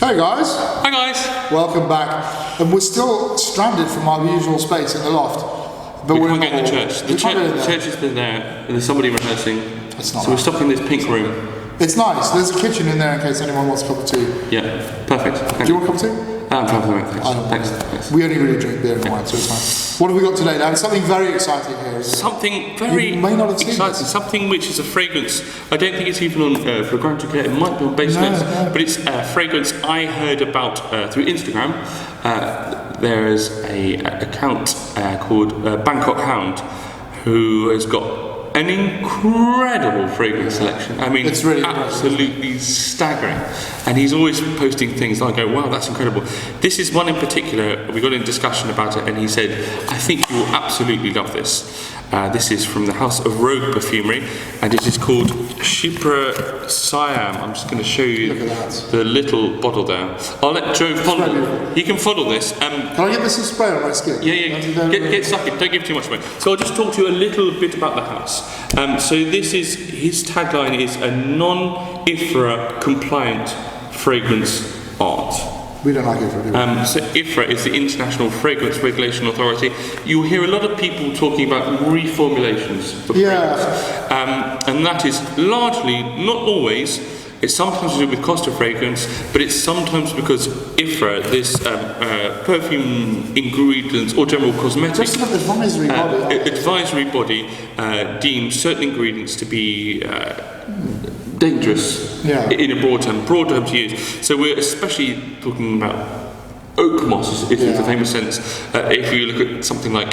Hey guys! Hi guys! Welcome back. And we're still stranded from our usual space in the loft. But we can't get in the church. The church has been there and there's somebody rehearsing. So we're stuck in this pink room. It's nice. There's a kitchen in there in case anyone wants a cup of tea. Yeah, perfect. Do you want a cup of tea? I'm fine for that, thanks. Thanks. We only really drink beer and wine, so it's fine. What have we got today, Dan? Something very exciting here. Something very exciting. Something which is a fragrance. I don't think it's even on Fragrantica. It might be on Base Notes, but it's a fragrance I heard about through Instagram. There is an account called Bangkok Hound who has got an incredible fragrance selection. I mean, it's really absolutely staggering. And he's always posting things like, wow, that's incredible. This is one in particular, we got in discussion about it and he said, I think you will absolutely love this. This is from the house of Rogue Perfumery and it is called Chypre Siam. I'm just going to show you the little bottle there. I'll let Joe fondle. He can fondle this. Can I get this spray on my skin? Yeah. Get stuck in. Don't give too much away. So I'll just talk to you a little bit about the house. So this is, his tagline is a Non IFRA-Compliant Fragrance Art. We don't like IFRA. So IFRA is the International Fragrance Regulation Authority. You'll hear a lot of people talking about reformulations for fragrance. And that is largely, not always, it's sometimes to do with cost of fragrance, but it's sometimes because IFRA, this perfume ingredients or general cosmetic advisory body deems certain ingredients to be dangerous in a broad term to use. So we're especially talking about Oakmoss is the famous sense. If you look at something like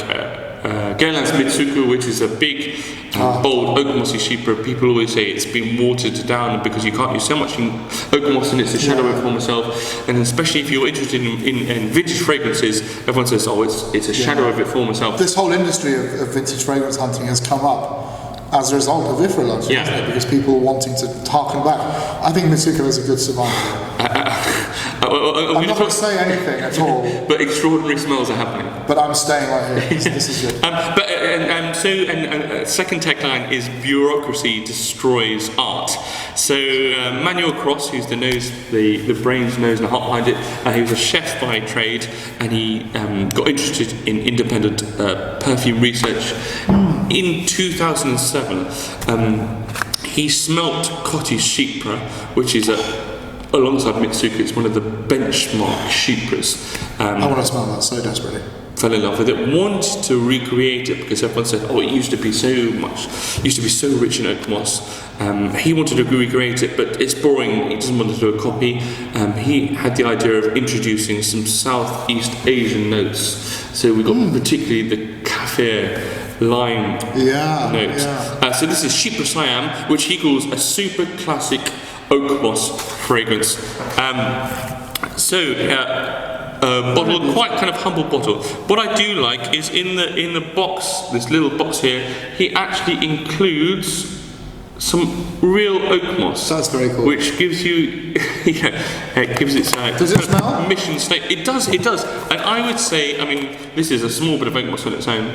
Guerlain's Mitsuku, which is a big, bold Oakmossy Chypre, people always say it's been watered down because you can't use so much Oakmoss and it's a shadow of former self. And especially if you're interested in vintage fragrances, everyone says, oh, it's a shadow of its former self. This whole industry of vintage fragrance hunting has come up as a result of IFRA launches, isn't it? Because people wanting to harken back. I think Mitsuko is a good survivor. I'm not going to say anything at all. But extraordinary smells are happening. But I'm staying right here. This is good. Second tagline is bureaucracy destroys art. So Manuel Cross, who's the brains, nose, and heart behind it, he was a chef by trade, and he got interested in independent perfume research. In 2007, he smelt Cottage Chypre, which is alongside Mitsuko, it's one of the benchmark Chypres. I want to smell that so desperately. Fell in love with it, wanted to recreate it because everyone said, oh, it used to be so rich in Oakmoss. He wanted to recreate it, but it's boring, he doesn't want to do a copy. He had the idea of introducing some Southeast Asian notes. So we got particularly the kaffir lime notes. So this is Chypre Siam, which he calls a Super Classic Oakmoss fragrance. Bottle, quite kind of humble bottle. What I do like is in the box, this little box here, he actually includes some real Oakmoss. That's very cool. Which gives you, it gives its does it smell? Mission statement. It does. And I would say, I mean, this is a small bit of Oakmoss on its own.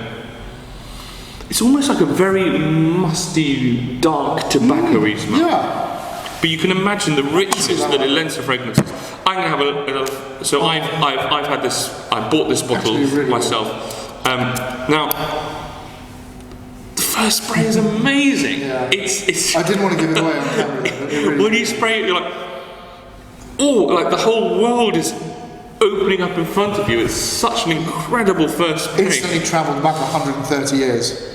It's almost like a very musty, dark, tobacco-y smell. Yeah. But you can imagine the richness that it lends to fragrances. I'm gonna have a so I've had this. I bought this bottle myself. Now, the first spray is amazing. Yeah. It's. I didn't want to give it away on camera, but it really when you spray it, you're like, oh, like the whole world is opening up in front of you. It's such an incredible first spray. Instantly travelled back 130 years.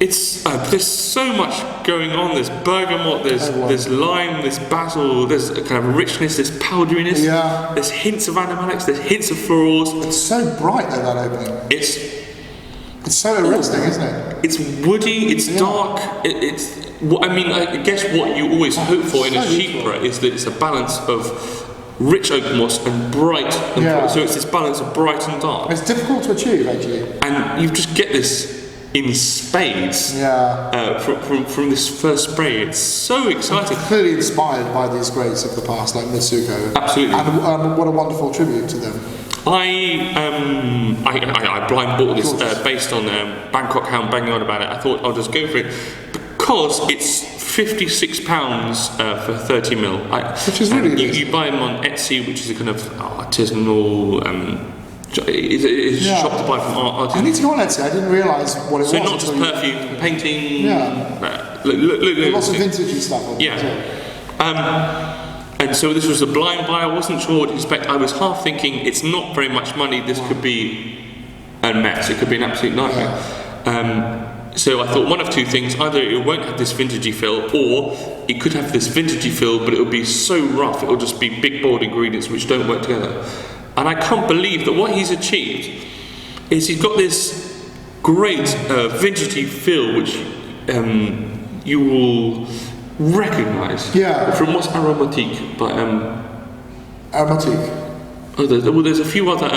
It's there's so much going on. There's bergamot, there's lime, there's basil, there's a kind of richness, there's powderiness. Yeah. There's hints of animalics, there's hints of florals. It's so bright though, that opening. It's so arresting, isn't it? It's woody. It's dark. I guess what you always hope for in a Chypre is that it's a balance of rich oakmoss and bright. So it's this balance of bright and dark. It's difficult to achieve actually. And you just get this in spades from this first spray. It's so exciting. I'm clearly inspired by these greats of the past, like Mitsuko. Absolutely. And what a wonderful tribute to them. I blind bought this based on Bangkok Hound banging on about it. I thought I'll just go for it because it's £56 for 30 ml. Which is really good. You buy them on Etsy, which is a kind of artisanal. It's a shop to buy from artists. I need to go on Etsy. I didn't realise what it was. So not just perfume, painting. Yeah. Look, lots of vintagey stuff. And so this was a blind buy. I wasn't sure what to expect. I was half thinking it's not very much money. This could be a mess. It could be an absolute nightmare. So I thought one of two things: either it won't have this vintagey feel, or it could have this vintagey feel, but it will be so rough. It will just be big, bold ingredients which don't work together. And I can't believe that what he's achieved is he's got this great vintagey feel, which you will recognise from what's Aromatique, but Aromatique. Oh, there's a few other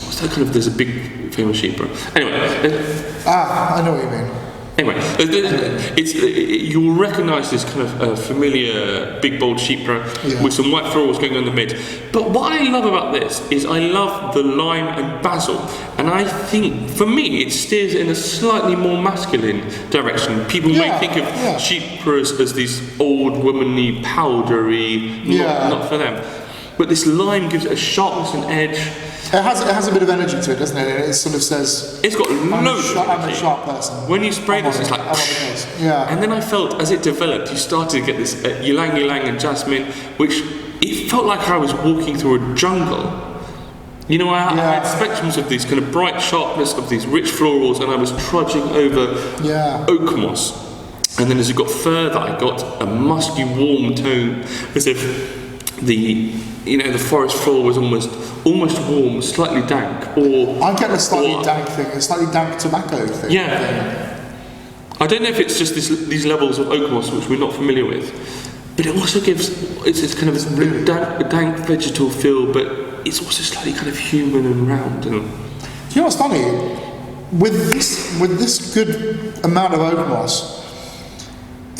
what's that kind of? There's a big famous Chypre. Anyway, I know what you mean. Anyway, you'll recognise this kind of familiar big bold Chypre with some white florals going on in the mid. But what I love about this is I love the lime and basil, and I think for me it steers in a slightly more masculine direction. People may think of Chypres as these old womanly powdery, not for them. But this lime gives it a sharpness and edge. It has a bit of energy to it, doesn't it? It sort of says... It's got loads of energy. I'm a sharp person. When you spray this, it's like... And then I felt, as it developed, you started to get this ylang ylang and jasmine, which it felt like I was walking through a jungle. You know, I had spectrums of these kind of bright sharpness of these rich florals, and I was trudging over Oakmoss. And then as it got further, I got a musky, warm tone, as if the forest floor was almost warm, slightly dank, or I get a slightly dank thing, a slightly dank tobacco thing. Yeah. I don't know if it's just these levels of Oakmoss which we're not familiar with, but it also gives it's kind of a dank vegetal feel, but it's also slightly kind of human and round. And you know what's funny? With this good amount of Oakmoss,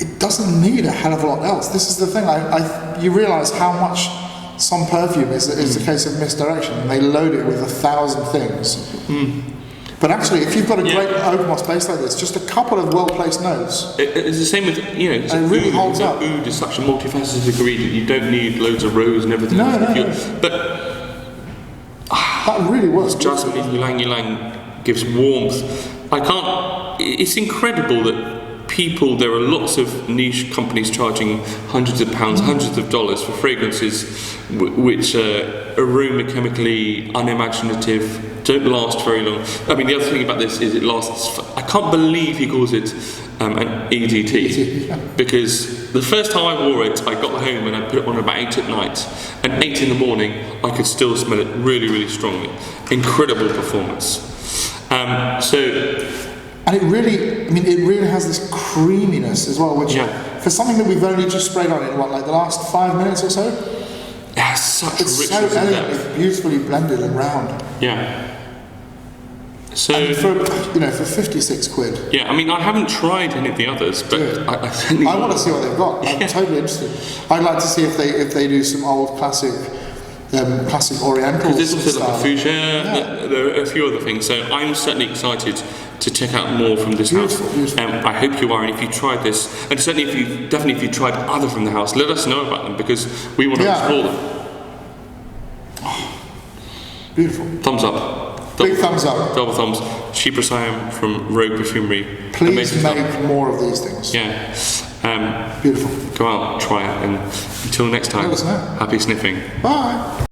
it doesn't need a hell of a lot else. This is the thing. You realise how much some perfume is a case of misdirection, and they load it with 1,000 things. But actually, if you've got a great Oakmoss base like this, just a couple of well-placed notes. It's the same with and it really holds up. Oud is such a multifaceted ingredient. You don't need loads of rose and everything. No. But that really works. Jasmine ylang ylang gives warmth. It's incredible that there are lots of niche companies charging hundreds of pounds, hundreds of dollars for fragrances which are aromatically unimaginative, don't last very long. I mean, the other thing about this is it lasts. I can't believe he calls it an EDT, because the first time I wore it, I got home and I put it on about 8 at night, and 8 in the morning I could still smell it really, really strongly. Incredible performance. And it really has this creaminess as well, which for something that we've only just sprayed on in the last 5 minutes or so. It has such it's so elegantly, beautifully blended and round. Yeah. So and for 56 quid. Yeah, I mean, I haven't tried any of the others, but I certainly want to see what they've got. I'm totally interested. I'd like to see if they do some old classic Oriental. Because there's also like a fougere. There are a few other things. So I'm certainly excited to check out more from this house. I hope you are, and if you tried this, and certainly if you tried other from the house, let us know about them, because we want to explore them. Oh, beautiful. Thumbs up. Big thumbs up. Double thumbs. Chypre Siam from Rogue Perfumery. Please make more of these things. Yeah. Beautiful. Go out, try it, and until next time, let us know. Happy sniffing. Bye.